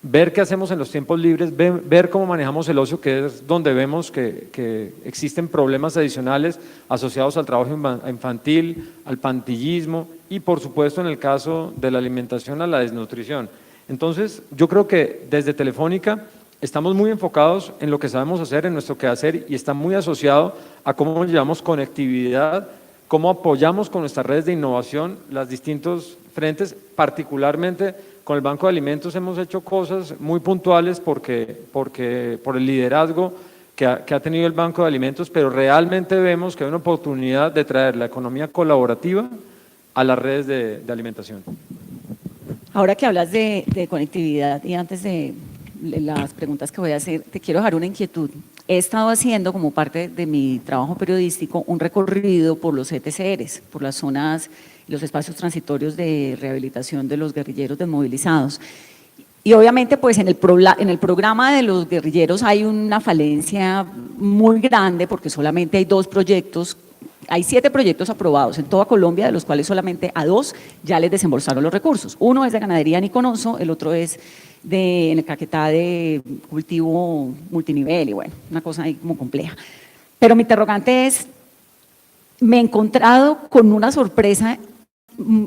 ver qué hacemos en los tiempos libres, ver cómo manejamos el ocio, que es donde vemos que existen problemas adicionales asociados al trabajo infantil, al pantillismo y por supuesto en el caso de la alimentación a la desnutrición. Entonces yo creo que desde Telefónica estamos muy enfocados en lo que sabemos hacer, en nuestro quehacer y está muy asociado a cómo llevamos conectividad, cómo apoyamos con nuestras redes de innovación los distintos frentes, particularmente con el Banco de Alimentos hemos hecho cosas muy puntuales por el liderazgo que ha tenido el Banco de Alimentos, pero realmente vemos que hay una oportunidad de traer la economía colaborativa a las redes de alimentación. Ahora que hablas de conectividad y antes de las preguntas que voy a hacer, te quiero dejar una inquietud. He estado haciendo como parte de mi trabajo periodístico un recorrido por los ETCRs, por las zonas, los espacios transitorios de rehabilitación de los guerrilleros desmovilizados. Y obviamente pues en el programa de los guerrilleros hay una falencia muy grande porque solamente hay 2 proyectos, hay 7 proyectos aprobados en toda Colombia, de los cuales solamente a 2 ya les desembolsaron los recursos. Uno es de ganadería en Iconoso, el otro es en el Caquetá de cultivo multinivel y bueno, una cosa ahí como compleja. Pero mi interrogante es, me he encontrado con una sorpresa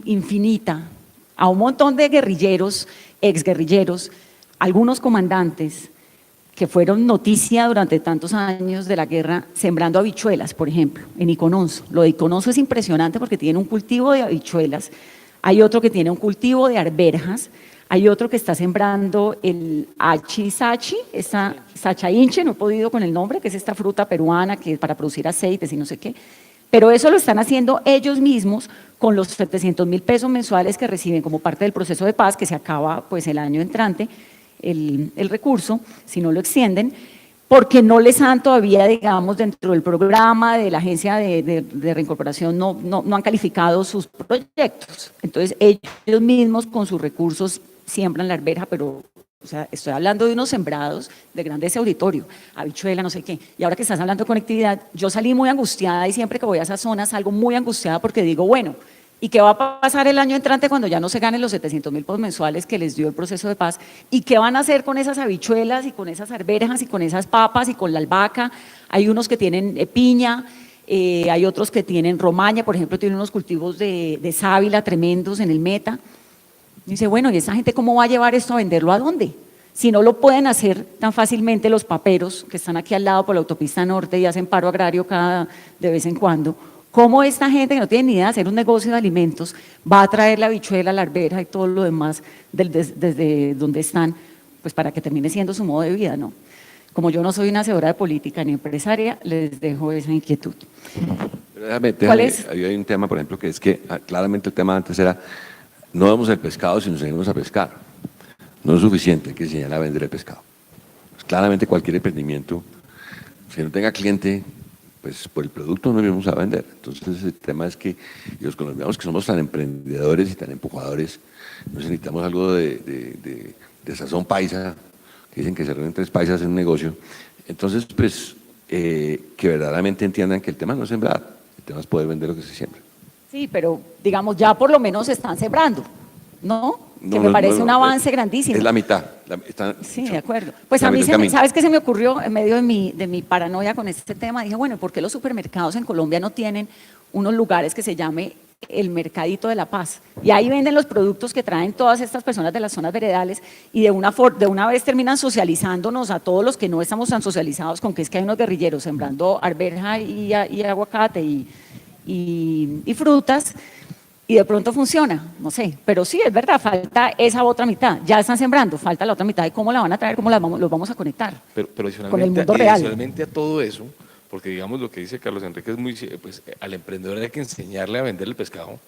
infinita a un montón de guerrilleros, exguerrilleros, algunos comandantes que fueron noticia durante tantos años de la guerra, sembrando habichuelas, por ejemplo, en Icononso. Lo de Icononso es impresionante porque tiene un cultivo de habichuelas, hay otro que tiene un cultivo de arvejas, hay otro que está sembrando el achisachi, esa sachainche, no he podido con el nombre, que es esta fruta peruana que es para producir aceites y no sé qué, pero eso lo están haciendo ellos mismos con los 700.000 pesos mensuales que reciben como parte del proceso de paz, que se acaba pues el año entrante, el recurso, si no lo extienden, porque no les han todavía, digamos, dentro del programa de la Agencia de Reincorporación, no han calificado sus proyectos. Entonces, ellos mismos con sus recursos siembran la arveja, pero, o sea, estoy hablando de unos sembrados de grande ese auditorio, habichuela, no sé qué. Y ahora que estás hablando de conectividad, yo salí muy angustiada y siempre que voy a esa zona salgo muy angustiada porque digo, bueno, ¿y qué va a pasar el año entrante cuando ya no se ganen los 700.000 pesos mensuales que les dio el proceso de paz? ¿Y qué van a hacer con esas habichuelas y con esas arvejas y con esas papas y con la albahaca? Hay unos que tienen piña, hay otros que tienen romaña, por ejemplo, tienen unos cultivos de sábila tremendos en el Meta. Y dice, bueno, ¿y esa gente cómo va a llevar esto a venderlo a dónde? Si no lo pueden hacer tan fácilmente los paperos que están aquí al lado por la autopista norte y hacen paro agrario de vez en cuando, ¿cómo esta gente que no tiene ni idea de hacer un negocio de alimentos va a traer la habichuela, la arveja y todo lo demás desde donde están, pues para que termine siendo su modo de vida, ¿no? Como yo no soy una hacedora de política ni empresaria, les dejo esa inquietud. ¿Cuál es? Hay un tema, por ejemplo, que es que claramente el tema antes era no vemos el pescado si nos enseñamos a pescar. No es suficiente que enseñar a vender el pescado. Pues claramente cualquier emprendimiento, si no tenga cliente, pues por el producto no lo vamos a vender. Entonces el tema es que los colombianos que somos tan emprendedores y tan empujadores, necesitamos algo de sazón paisa, que dicen que se reúnen 3 paisas en un negocio. Entonces, pues, que verdaderamente entiendan que el tema no es sembrar, el tema es poder vender lo que se siembra. Sí, pero digamos, ya por lo menos están sembrando, ¿no? Que me parece un avance grandísimo. Es la mitad. Sí, de acuerdo. Pues a mí, ¿sabes qué se me ocurrió en medio de mi paranoia con este tema? Dije, bueno, ¿por qué los supermercados en Colombia no tienen unos lugares que se llame el Mercadito de la Paz? Y ahí venden los productos que traen todas estas personas de las zonas veredales y de una vez terminan socializándonos a todos los que no estamos tan socializados con que es que hay unos guerrilleros sembrando arveja y aguacate y frutas, y de pronto funciona, no sé, pero sí, es verdad, falta esa otra mitad, ya están sembrando, falta la otra mitad de cómo la van a traer, cómo los vamos a conectar pero con el mundo real. Adicionalmente a todo eso, porque digamos lo que dice Carlos Enrique es muy, pues al emprendedor hay que enseñarle a vender el pescado,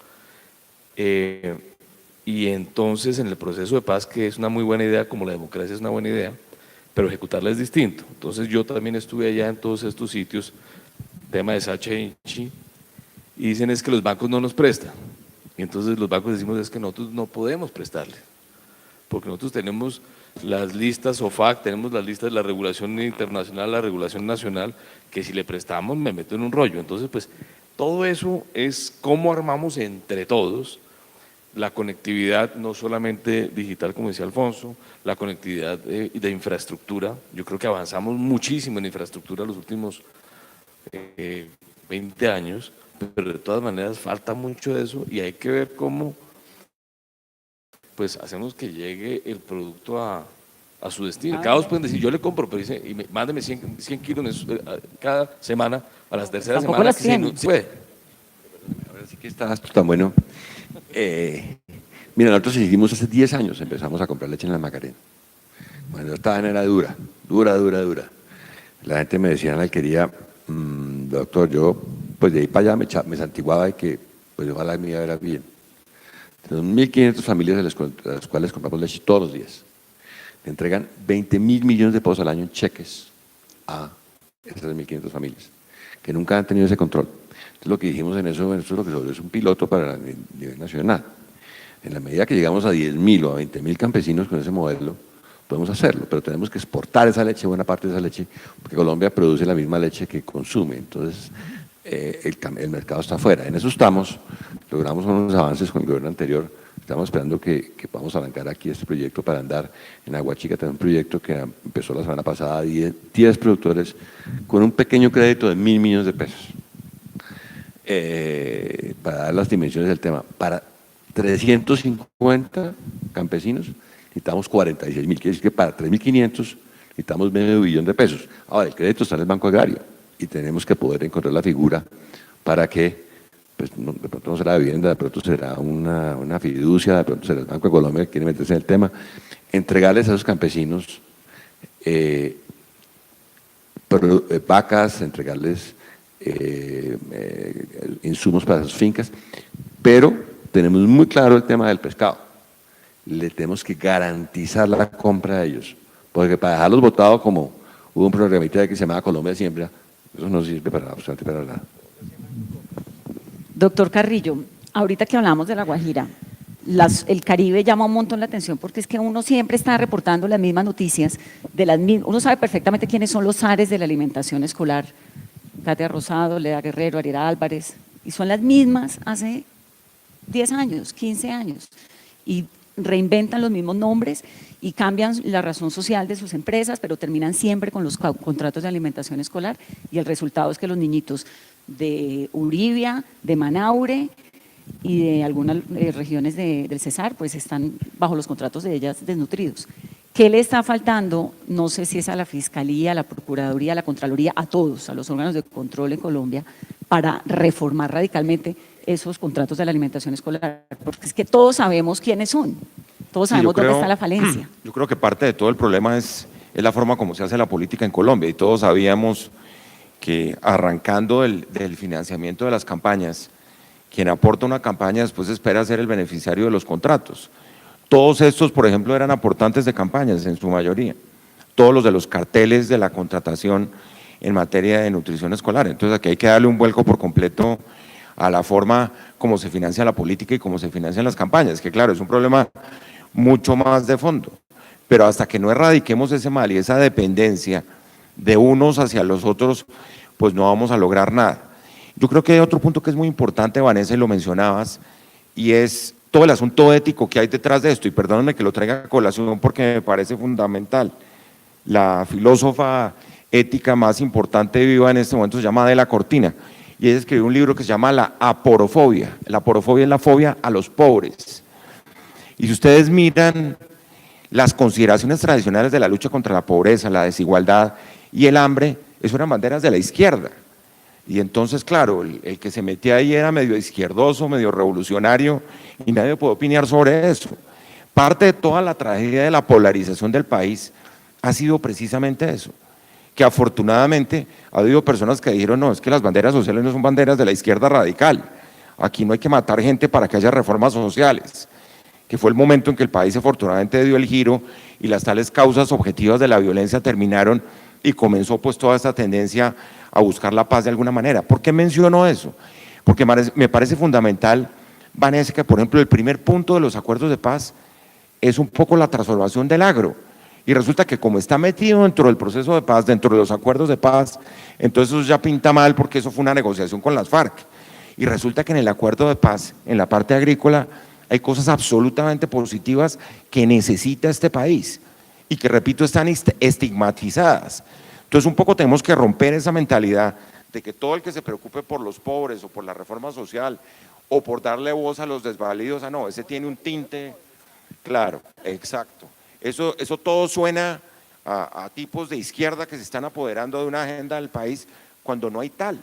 y entonces en el proceso de paz, que es una muy buena idea, como la democracia es una buena idea, pero ejecutarla es distinto. Entonces yo también estuve allá en todos estos sitios, tema de Sacha Inchi, y dicen es que los bancos no nos prestan. Y entonces los bancos decimos es que nosotros no podemos prestarle, porque nosotros tenemos las listas OFAC, tenemos las listas de la regulación internacional, la regulación nacional, que si le prestamos me meto en un rollo. Entonces, pues, todo eso es cómo armamos entre todos la conectividad, no solamente digital, como decía Alfonso, la conectividad de infraestructura. Yo creo que avanzamos muchísimo en infraestructura los últimos 20 años, pero de todas maneras falta mucho de eso y hay que ver cómo pues hacemos que llegue el producto a su destino. Cada dos pueden decir, yo le compro, pero dice, mándeme 100 kilos cada semana, a las terceras semanas que no se puede. Ahora sí que estás tan bueno. Mira, nosotros hicimos hace 10 años, empezamos a comprar leche en la Macarena. Bueno, esta vaina era dura. La gente me decía en la alquería, doctor, yo pues de ahí para allá me santiguaba y que pues ojalá me iba a ver bien. Tenemos 1.500 familias a las cuales compramos leche todos los días. Le entregan 20.000 millones de pesos al año en cheques a esas 1.500 familias, que nunca han tenido ese control. Entonces lo que dijimos en eso es lo que es un piloto para el nivel nacional. En la medida que llegamos a 10.000 o a 20.000 campesinos con ese modelo, podemos hacerlo, pero tenemos que exportar esa leche, buena parte de esa leche, porque Colombia produce la misma leche que consume, entonces el mercado está afuera. En eso estamos, logramos unos avances con el gobierno anterior Estamos esperando que podamos arrancar aquí este proyecto para andar en Aguachica. Tenemos un proyecto que empezó la semana pasada, 10 productores con un pequeño crédito de 1.000 millones de pesos. Para dar las dimensiones del tema, para 350 campesinos necesitamos 46.000, quiere decir que para 3.500 necesitamos medio billón de pesos. Ahora, el crédito está en el Banco Agrario y tenemos que poder encontrar la figura para que, pues, no, de pronto no será vivienda, de pronto será una fiducia, de pronto será el Banco de Colombia que quiere meterse en el tema, entregarles a esos campesinos vacas, entregarles insumos para sus fincas, pero tenemos muy claro el tema del pescado. Le tenemos que garantizar la compra de ellos, porque para dejarlos botados, como hubo un programita que se llamaba Colombia Siembra, eso no sirve para absolutamente para nada. Doctor Carrillo, ahorita que hablamos de La Guajira, el Caribe llama un montón la atención porque es que uno siempre está reportando las mismas noticias, uno sabe perfectamente quiénes son los zares de la alimentación escolar, Katia Rosado, Lea Guerrero, Ariela Álvarez, y son las mismas hace 10 años, 15 años, y reinventan los mismos nombres y cambian la razón social de sus empresas, pero terminan siempre con los contratos de alimentación escolar, y el resultado es que los niñitos de Uribia, de Manaure y de algunas regiones del Cesar, pues están bajo los contratos de ellas desnutridos. ¿Qué le está faltando? No sé si es a la Fiscalía, a la Procuraduría, a la Contraloría, a todos, a los órganos de control en Colombia, para reformar radicalmente esos contratos de la alimentación escolar, porque es que todos sabemos quiénes son, todos sabemos dónde está la falencia. Yo creo que parte de todo el problema es la forma como se hace la política en Colombia, y todos sabíamos que arrancando del financiamiento de las campañas, quien aporta una campaña después espera ser el beneficiario de los contratos. Todos estos, por ejemplo, eran aportantes de campañas en su mayoría, todos los de los carteles de la contratación en materia de nutrición escolar. Entonces aquí hay que darle un vuelco por completo a la forma como se financia la política y cómo se financian las campañas, que claro, es un problema mucho más de fondo, pero hasta que no erradiquemos ese mal y esa dependencia de unos hacia los otros, pues no vamos a lograr nada. Yo creo que hay otro punto que es muy importante, Vanessa, y lo mencionabas, y es todo el asunto ético que hay detrás de esto, y perdónenme que lo traiga a colación porque me parece fundamental. La filósofa ética más importante viva en este momento se llama Adela Cortina, y ella escribió un libro que se llama La aporofobia. La aporofobia es la fobia a los pobres. Y si ustedes miran las consideraciones tradicionales de la lucha contra la pobreza, la desigualdad y el hambre, eso eran banderas de la izquierda. Y entonces, claro, el que se metía ahí era medio izquierdoso, medio revolucionario, y nadie puede opinar sobre eso. Parte de toda la tragedia de la polarización del país ha sido precisamente eso, que afortunadamente ha habido personas que dijeron, no, es que las banderas sociales no son banderas de la izquierda radical, aquí no hay que matar gente para que haya reformas sociales, que fue el momento en que el país afortunadamente dio el giro y las tales causas objetivas de la violencia terminaron y comenzó pues toda esta tendencia a buscar la paz de alguna manera. ¿Por qué menciono eso? Porque me parece fundamental, Vanessa, que por ejemplo el primer punto de los acuerdos de paz es un poco la transformación del agro, y resulta que como está metido dentro del proceso de paz, dentro de los acuerdos de paz, entonces eso ya pinta mal porque eso fue una negociación con las FARC, y resulta que en el acuerdo de paz, en la parte agrícola, hay cosas absolutamente positivas que necesita este país, y que repito, están estigmatizadas. Entonces un poco tenemos que romper esa mentalidad de que todo el que se preocupe por los pobres o por la reforma social o por darle voz a los desvalidos, no, ese tiene un tinte, claro, exacto. Eso todo suena a tipos de izquierda que se están apoderando de una agenda del país cuando no hay tal.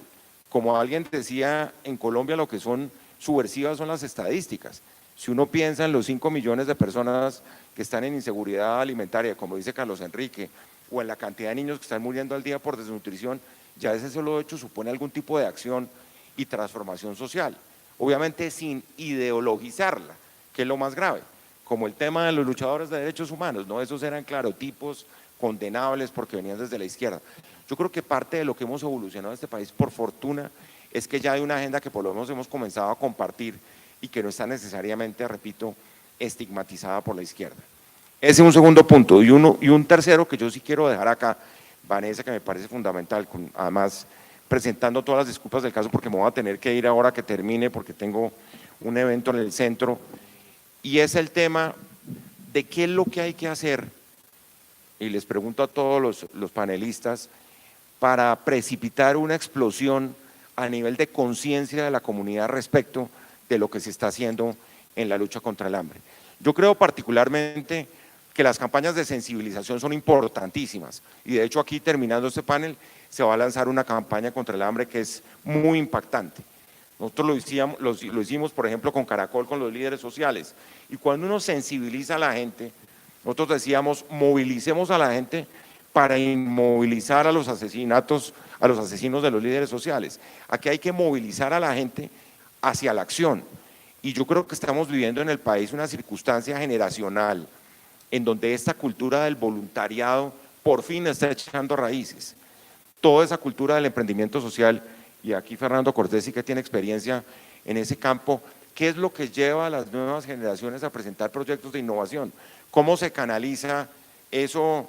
Como alguien decía, en Colombia lo que son subversivas son las estadísticas. Si uno piensa en los 5 millones de personas que están en inseguridad alimentaria, como dice Carlos Enrique, o en la cantidad de niños que están muriendo al día por desnutrición, ya ese solo hecho supone algún tipo de acción y transformación social. Obviamente sin ideologizarla, que es lo más grave, como el tema de los luchadores de derechos humanos, ¿no? Esos eran, claro, tipos condenables porque venían desde la izquierda. Yo creo que parte de lo que hemos evolucionado en este país, por fortuna, es que ya hay una agenda que por lo menos hemos comenzado a compartir y que no está necesariamente, repito, estigmatizada por la izquierda. Ese es un segundo punto. Y un tercero que yo sí quiero dejar acá, Vanessa, que me parece fundamental, además presentando todas las disculpas del caso porque me voy a tener que ir ahora que termine porque tengo un evento en el centro, y es el tema de qué es lo que hay que hacer, y les pregunto a todos los panelistas, para precipitar una explosión a nivel de conciencia de la comunidad respecto de lo que se está haciendo en la lucha contra el hambre. Yo creo particularmente que las campañas de sensibilización son importantísimas, y de hecho aquí, terminando este panel, se va a lanzar una campaña contra el hambre que es muy impactante. Nosotros lo hicimos, por ejemplo, con Caracol, con los líderes sociales, y cuando uno sensibiliza a la gente, nosotros decíamos, movilicemos a la gente para inmovilizar a los asesinos de los líderes sociales. Aquí hay que movilizar a la gente hacia la acción, y yo creo que estamos viviendo en el país una circunstancia generacional en donde esta cultura del voluntariado por fin está echando raíces. Toda esa cultura del emprendimiento social, y aquí Fernando Cortés sí que tiene experiencia en ese campo, ¿qué es lo que lleva a las nuevas generaciones a presentar proyectos de innovación? ¿Cómo se canaliza eso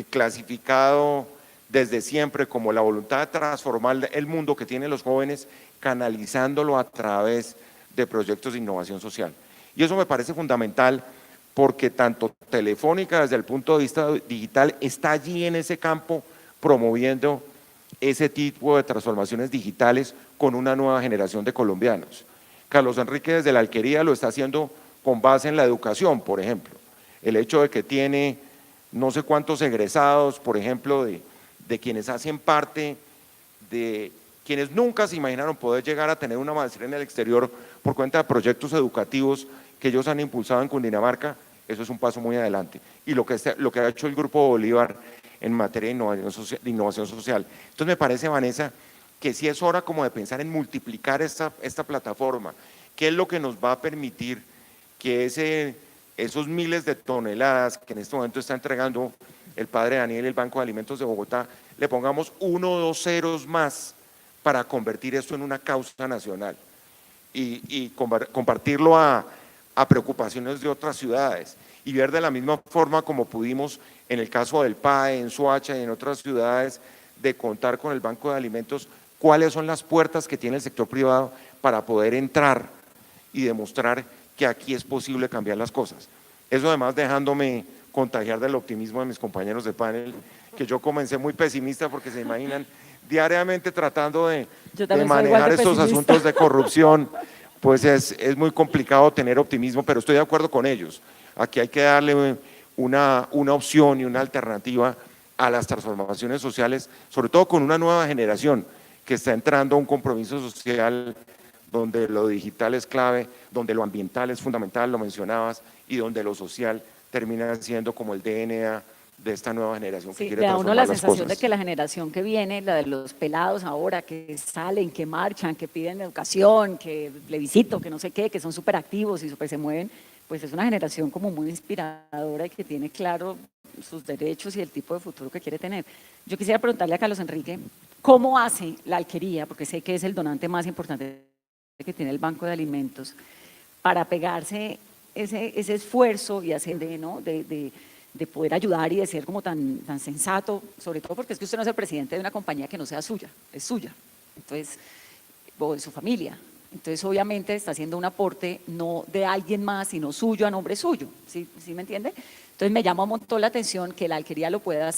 clasificado desde siempre como la voluntad de transformar el mundo que tienen los jóvenes, canalizándolo a través de proyectos de innovación social? Y eso me parece fundamental, porque tanto Telefónica desde el punto de vista digital está allí en ese campo promoviendo ese tipo de transformaciones digitales con una nueva generación de colombianos. Carlos Enrique desde la alquería lo está haciendo con base en la educación, por ejemplo. El hecho de que tiene no sé cuántos egresados, por ejemplo, de quienes hacen parte, de quienes nunca se imaginaron poder llegar a tener una maestría en el exterior por cuenta de proyectos educativos que ellos han impulsado en Cundinamarca, eso es un paso muy adelante. Y lo que ha hecho el Grupo Bolívar en materia de innovación social. Entonces me parece, Vanessa, que sí es hora como de pensar en multiplicar esta plataforma, qué es lo que nos va a permitir que esos miles de toneladas que en este momento está entregando el padre Daniel y el Banco de Alimentos de Bogotá, le pongamos 1 o 2 ceros más para convertir esto en una causa nacional y compartirlo a preocupaciones de otras ciudades, y ver de la misma forma como pudimos en el caso del PAE, en Soacha y en otras ciudades, de contar con el Banco de Alimentos, cuáles son las puertas que tiene el sector privado para poder entrar y demostrar que aquí es posible cambiar las cosas. Eso además dejándome contagiar del optimismo de mis compañeros de panel, que yo comencé muy pesimista porque se imaginan diariamente tratando de manejar estos asuntos de corrupción, pues es muy complicado tener optimismo, pero estoy de acuerdo con ellos. Aquí hay que darle una opción y una alternativa a las transformaciones sociales, sobre todo con una nueva generación que está entrando a un compromiso social donde lo digital es clave, donde lo ambiental es fundamental, lo mencionabas, y donde lo social termina siendo como el DNA de esta nueva generación que quiere transformar las cosas. Le da uno la sensación de que la generación que viene, la de los pelados ahora, que salen, que marchan, que piden educación, que plebiscito, que no sé qué, que son súper activos y súper se mueven, pues es una generación como muy inspiradora y que tiene claro sus derechos y el tipo de futuro que quiere tener. Yo quisiera preguntarle a Carlos Enrique, ¿cómo hace la alquería, porque sé que es el donante más importante que tiene el Banco de Alimentos, para pegarse ese esfuerzo y hacer de poder ayudar y de ser como tan sensato, sobre todo porque es que usted no es el presidente de una compañía que no sea suya, es suya, entonces, o de su familia. Entonces, obviamente, está haciendo un aporte no de alguien más, sino suyo a nombre suyo, ¿sí me entiende? Entonces, me llama un montón la atención que la alquería lo pueda